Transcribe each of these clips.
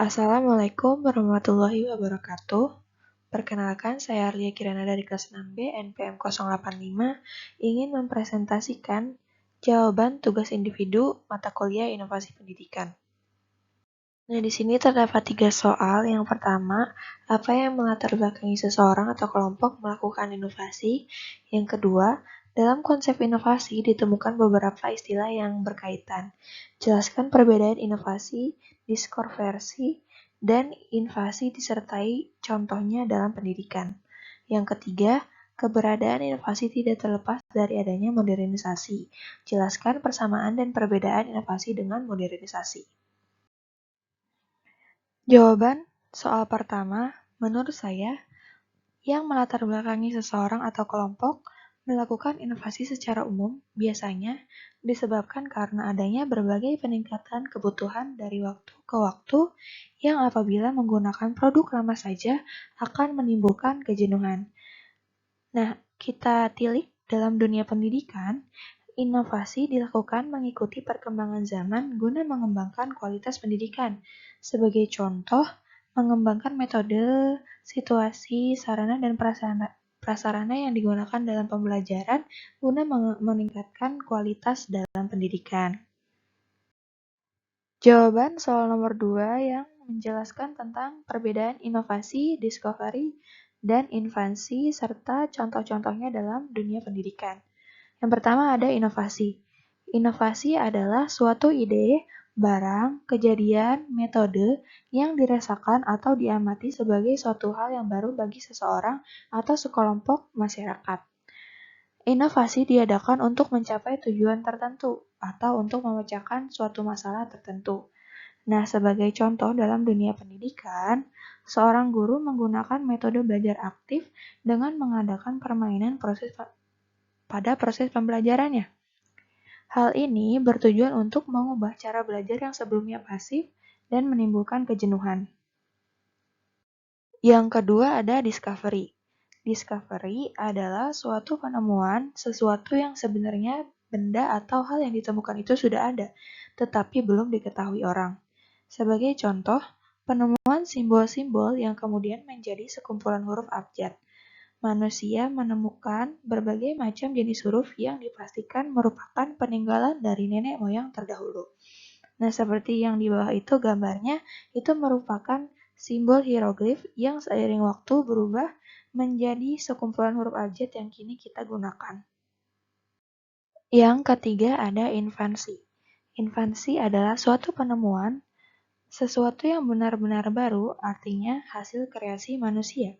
Assalamualaikum warahmatullahi wabarakatuh. Perkenalkan, saya Arlia Kirana dari kelas 6B NPM 085 ingin mempresentasikan jawaban tugas individu mata kuliah Inovasi Pendidikan. Nah, di sini terdapat 3 soal. Yang pertama, apa yang melatar belakangi seseorang atau kelompok melakukan inovasi? Yang kedua, dalam konsep inovasi ditemukan beberapa istilah yang berkaitan. Jelaskan perbedaan inovasi, diskonversi, dan invasi disertai contohnya dalam pendidikan. Yang ketiga, keberadaan inovasi tidak terlepas dari adanya modernisasi. Jelaskan persamaan dan perbedaan inovasi dengan modernisasi. Jawaban soal pertama, menurut saya, yang melatar belakangi seseorang atau kelompok melakukan inovasi secara umum biasanya disebabkan karena adanya berbagai peningkatan kebutuhan dari waktu ke waktu yang apabila menggunakan produk lama saja akan menimbulkan kejenuhan. Nah, kita tilik dalam dunia pendidikan, inovasi dilakukan mengikuti perkembangan zaman guna mengembangkan kualitas pendidikan. Sebagai contoh, mengembangkan metode, situasi, sarana, dan prasarana yang digunakan dalam pembelajaran guna meningkatkan kualitas dalam pendidikan. Jawaban soal nomor 2 yang menjelaskan tentang perbedaan inovasi, discovery, dan invasi serta contoh-contohnya dalam dunia pendidikan. Yang pertama ada inovasi. Inovasi adalah suatu ide, barang, kejadian, metode yang dirasakan atau diamati sebagai suatu hal yang baru bagi seseorang atau sekelompok masyarakat. Inovasi diadakan untuk mencapai tujuan tertentu atau untuk memecahkan suatu masalah tertentu. Nah, sebagai contoh dalam dunia pendidikan, seorang guru menggunakan metode belajar aktif dengan mengadakan permainan pada proses pembelajarannya. Hal ini bertujuan untuk mengubah cara belajar yang sebelumnya pasif dan menimbulkan kejenuhan. Yang kedua ada discovery. Discovery adalah suatu penemuan sesuatu yang sebenarnya benda atau hal yang ditemukan itu sudah ada, tetapi belum diketahui orang. Sebagai contoh, penemuan simbol-simbol yang kemudian menjadi sekumpulan huruf abjad. Manusia menemukan berbagai macam jenis huruf yang dipastikan merupakan peninggalan dari nenek moyang terdahulu. Nah, seperti yang di bawah itu gambarnya, itu merupakan simbol hieroglif yang seiring waktu berubah menjadi sekumpulan huruf abjad yang kini kita gunakan. Yang ketiga ada invasi. Invasi adalah suatu penemuan, sesuatu yang benar-benar baru, artinya hasil kreasi manusia.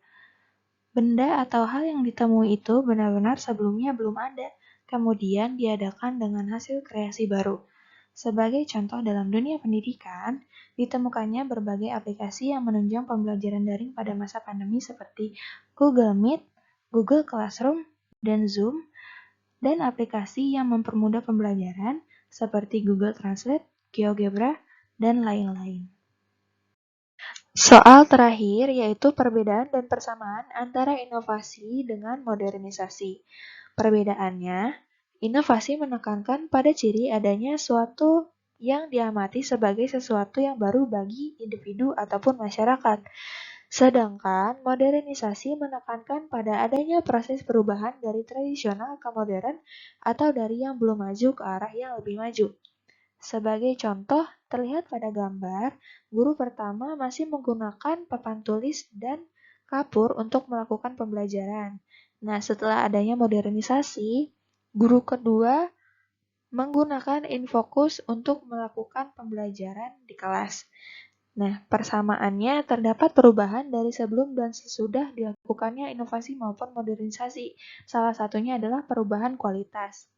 Benda atau hal yang ditemui itu benar-benar sebelumnya belum ada, kemudian diadakan dengan hasil kreasi baru. Sebagai contoh dalam dunia pendidikan, ditemukannya berbagai aplikasi yang menunjang pembelajaran daring pada masa pandemi seperti Google Meet, Google Classroom, dan Zoom, dan aplikasi yang mempermudah pembelajaran seperti Google Translate, GeoGebra, dan lain-lain. Soal terakhir yaitu perbedaan dan persamaan antara inovasi dengan modernisasi. Perbedaannya, inovasi menekankan pada ciri adanya suatu yang diamati sebagai sesuatu yang baru bagi individu ataupun masyarakat. Sedangkan modernisasi menekankan pada adanya proses perubahan dari tradisional ke modern atau dari yang belum maju ke arah yang lebih maju. Sebagai contoh, terlihat pada gambar, guru pertama masih menggunakan papan tulis dan kapur untuk melakukan pembelajaran. Nah, setelah adanya modernisasi, guru kedua menggunakan infocus untuk melakukan pembelajaran di kelas. Nah, persamaannya terdapat perubahan dari sebelum dan sesudah dilakukannya inovasi maupun modernisasi. Salah satunya adalah perubahan kualitas.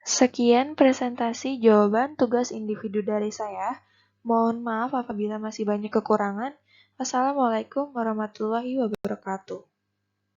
Sekian presentasi jawaban tugas individu dari saya. Mohon maaf apabila masih banyak kekurangan. Wassalamualaikum warahmatullahi wabarakatuh.